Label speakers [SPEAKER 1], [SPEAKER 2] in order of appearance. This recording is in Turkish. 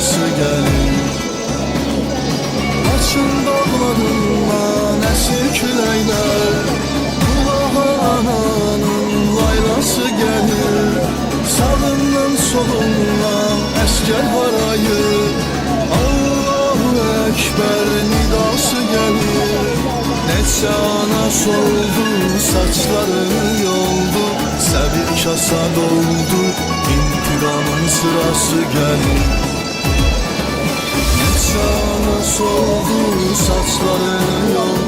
[SPEAKER 1] sırası gelir. Laçın dağlarından esir küləklər, Qulağa ananın laylası gelir. Sağından solundan əskər harayır, Allahu Ekber nidası gelir. Neçə ana soldu, saçlarını yoldu, səbir kasa doldu, intiqamın sırası gelir. Neçə ana soldu, saçlarını yoldu,